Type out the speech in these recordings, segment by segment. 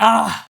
Ah,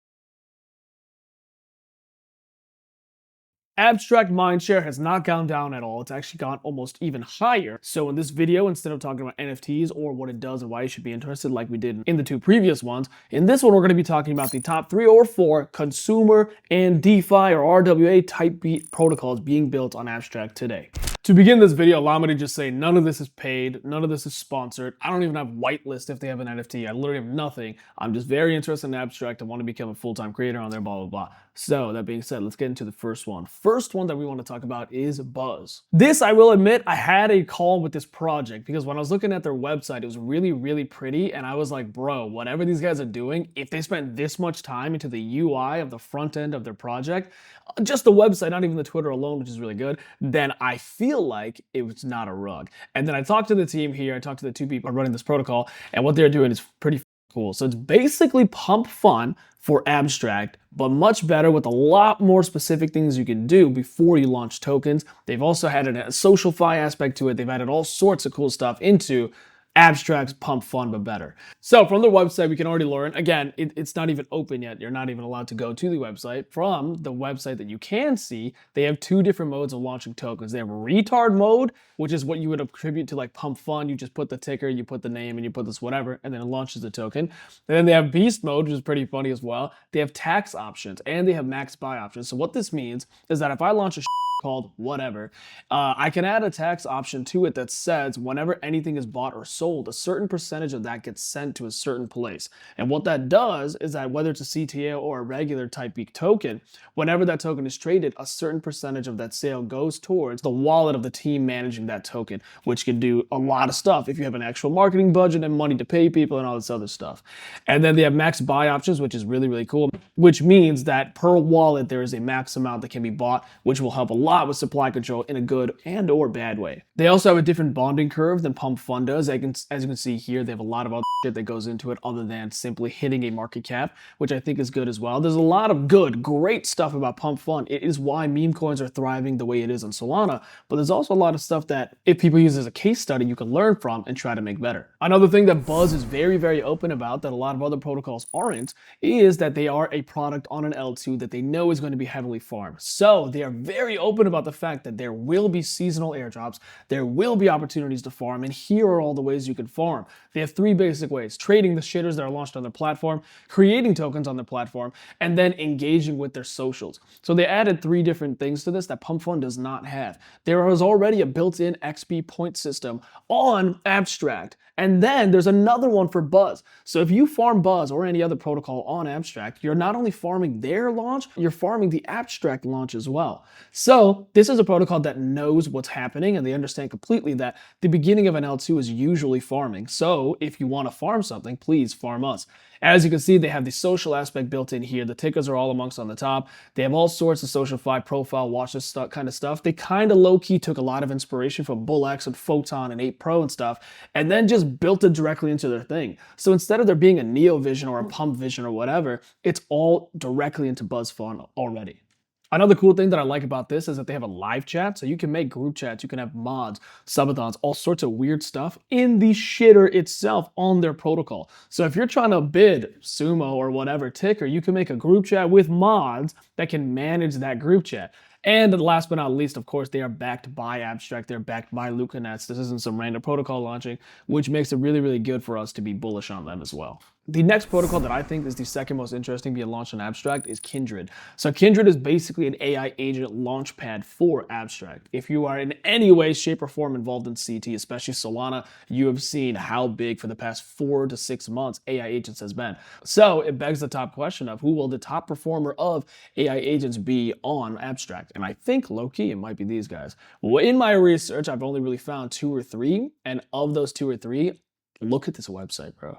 Abstract mindshare has not gone down at all. It's actually gone almost even higher. So in this video, instead of talking about NFTs or what it does and why you should be interested like we did in the two previous ones, in this one we're going to be talking about the top 3 or 4 consumer and DeFi or RWA type beat protocols being built on Abstract today. To begin this video, allow me to just say none of this is paid, none of this is sponsored. I don't even have whitelist if they have an NFT. I literally have nothing. I'm just very interested in Abstract. I want to become a full-time creator on there, blah, blah, blah. So that being said, let's get into the first one. First one that we want to talk about is Buzz. This, I will admit, I had a call with this project because when I was looking at their website, it was really, really pretty. And I was like, bro, whatever these guys are doing, if they spent this much time into the UI of the front end of their project, just the website, not even the Twitter alone, which is really good, then I feel like it was not a rug. And then I talked to the team here, I talked to the 2 people running this protocol, and what they're doing is pretty cool. So it's basically pump fun for Abstract, but much better with a lot more specific things you can do before you launch tokens. They've also had a social fi aspect to it. They've added all sorts of cool stuff into Abstract's pump fun, but better. So from their website, we can already learn, again, it's not even open yet. You're not even allowed to go to the website. From the website that you can see, they have 2 different modes of launching tokens. They have retard mode, which is what you would attribute to like pump fun. You just put the ticker, you put the name, and you put this whatever, and then it launches the token. And then they have beast mode, which is pretty funny as well. They have tax options, and they have max buy options. So what this means is that if I launch a called whatever, I can add a tax option to it that says whenever anything is bought or sold, a certain percentage of that gets sent to a certain place. And what that does is that whether it's a CTA or a regular type B token, whenever that token is traded, a certain percentage of that sale goes towards the wallet of the team managing that token, which can do a lot of stuff if you have an actual marketing budget and money to pay people and all this other stuff. And then they have max buy options, which is really, really cool, which means that per wallet, there is a max amount that can be bought, which will help a lot with supply control in a good and or bad way. They also have a different bonding curve than Pump Fund does. As you can see here, they have a lot of other shit that goes into it other than simply hitting a market cap, which I think is good as well. There's a lot of good, great stuff about Pump Fund. It is why meme coins are thriving the way it is on Solana, but there's also a lot of stuff that if people use as a case study, you can learn from and try to make better. Another thing that Buzz is very, very open about that a lot of other protocols aren't is that they are a product on an L2 that they know is going to be heavily farmed. So they are very open about the fact that there will be seasonal airdrops, there will be opportunities to farm, and here are all the ways you can farm. They have 3 basic ways: trading the shitters that are launched on their platform, creating tokens on their platform, and then engaging with their socials. So they added 3 different things to this that Pump Fund does not have. There is already a built-in XP point system on Abstract, and then there's another one for Buzz. So if you farm Buzz or any other protocol on Abstract, you're not only farming their launch, you're farming the Abstract launch as well. So this is a protocol that knows what's happening, and they understand completely that the beginning of an L2 is usually farming. So if you want to farm something, please farm us. As you can see, they have the social aspect built in here. The tickers are all amongst on the top. They have all sorts of social fi profile, watch this kind of stuff. They kind of low-key took a lot of inspiration from BullX and Photon and 8 Pro and stuff, and then just built it directly into their thing. So instead of there being a Neo Vision or a Pump Vision or whatever, it's all directly into Buzz Fund already. Another cool thing that I like about this is that they have a live chat, so you can make group chats, you can have mods, subathons, all sorts of weird stuff in the shitter itself on their protocol. So if you're trying to bid Sumo or whatever ticker, you can make a group chat with mods that can manage that group chat. And last but not least, of course, they are backed by Abstract. They're backed by Lucanets. This isn't some random protocol launching, which makes it really, really good for us to be bullish on them as well. The next protocol that I think is the second most interesting being launched on Abstract is Kindred. So Kindred is basically an AI agent launchpad for Abstract. If you are in any way, shape, or form involved in CT, especially Solana, you have seen how big for the past 4 to 6 months AI agents has been. So it begs the top question of who will the top performer of AI agents be on Abstract? And I think low-key it might be these guys. Well, in my research, I've only really found 2 or 3, and of those 2 or 3, look at this website, bro.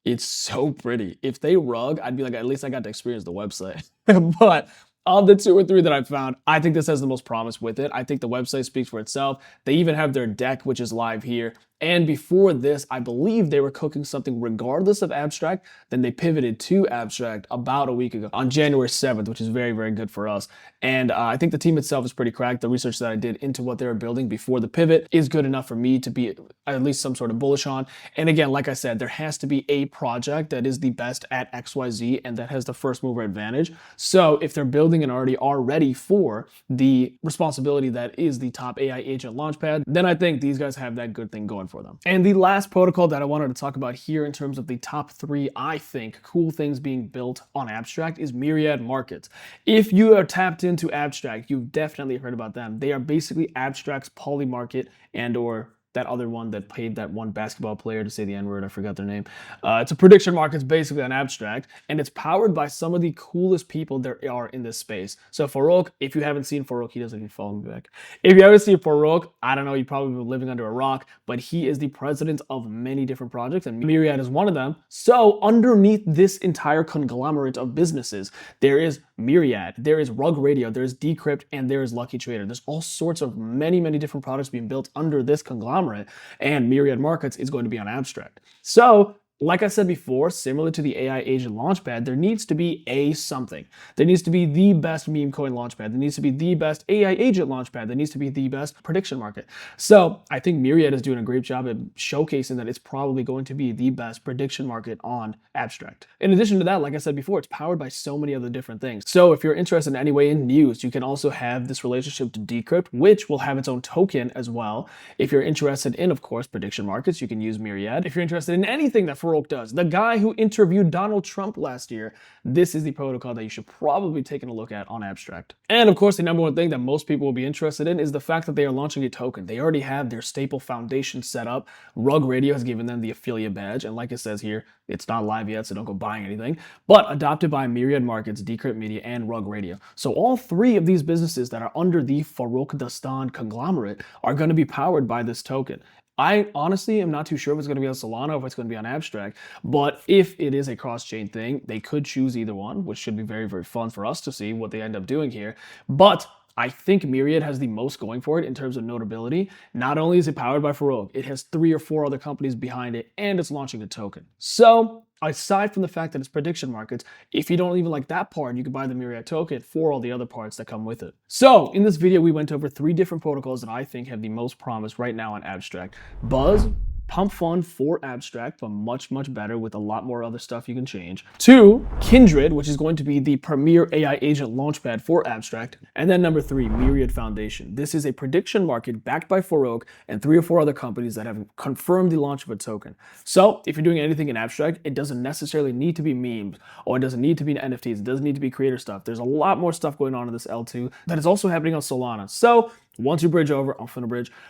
It's so pretty. If they rug, I'd be like, at least I got to experience the website. But Of the 2 or 3 that I've found, I think this has the most promise with it. I think the website speaks for itself. They even have their deck, which is live here. And before this, I believe they were cooking something regardless of Abstract. Then they pivoted to Abstract about a week ago on January 7th, which is very, very good for us. And I think the team itself is pretty cracked. The research that I did into what they were building before the pivot is good enough for me to be at least some sort of bullish on. And again, like I said, there has to be a project that is the best at XYZ and that has the first mover advantage. So if they're building and already are ready for the responsibility that is the top AI agent launchpad, then I think these guys have that good thing going for them. And the last protocol that I wanted to talk about here in terms of the top 3, I think, cool things being built on Abstract is Myriad Markets. If you are tapped into Abstract, you've definitely heard about them. They are basically Abstract's Poly Market and or that other one that paid that one basketball player to say the N-word, I forgot their name. It's a prediction market, it's basically an Abstract, and it's powered by some of the coolest people there are in this space. So Farouk, if you haven't seen Farouk, he doesn't even follow me back. If you haven't seen Farouk, I don't know, you probably been living under a rock, but he is the president of many different projects, and Myriad is one of them. So underneath this entire conglomerate of businesses, there is Myriad, there is Rug Radio, there is Decrypt, and there is Lucky Trader. There's all sorts of many different products being built under this conglomerate, and Myriad Markets is going to be on Abstract. So like I said before, similar to the AI agent launchpad, there needs to be a something. There needs to be the best meme coin launchpad. There needs to be the best AI agent launchpad. There needs to be the best prediction market. So I think Myriad is doing a great job at showcasing that it's probably going to be the best prediction market on Abstract. In addition to that, like I said before, it's powered by so many other different things. So if you're interested in any way in news, you can also have this relationship to Decrypt, which will have its own token as well. If you're interested in, of course, prediction markets, you can use Myriad. If you're interested in anything that Farouk does, the guy who interviewed Donald Trump last year, this is the protocol that you should probably be taking a look at on Abstract. And of course, the number one thing that most people will be interested in is the fact that they are launching a token. They already have their staple foundation set up. Rug Radio has given them the affiliate badge, and like it says here, it's not live yet, so don't go buying anything, but adopted by Myriad Markets, Decrypt Media, and Rug Radio. So all 3 of these businesses that are under the Farouk Dastan conglomerate are going to be powered by this token. I honestly am not too sure if it's going to be on Solana or if it's going to be on Abstract, but if it is a cross-chain thing, they could choose either one, which should be very, very fun for us to see what they end up doing here. But I think Myriad has the most going for it in terms of notability. Not only is it powered by Farouk, it has 3 or 4 other companies behind it, and it's launching a token. So aside from the fact that it's prediction markets, if you don't even like that part, you can buy the Myriad token for all the other parts that come with it. So in this video, we went over 3 different protocols that I think have the most promise right now on Abstract. Buzz, Pump Fund for Abstract, but much better with a lot more other stuff you can change. 2, Kindred, which is going to be the premier AI agent launchpad for Abstract. And then number 3, Myriad Foundation. This is a prediction market backed by Farouk and 3 or 4 other companies that have confirmed the launch of a token. So if you're doing anything in Abstract, it doesn't necessarily need to be memes, or it doesn't need to be NFTs. It doesn't need to be creator stuff. There's a lot more stuff going on in this L2 that is also happening on Solana. So once you bridge over,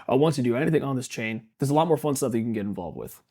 once you do anything on this chain, there's a lot more fun stuff that you can get involved with.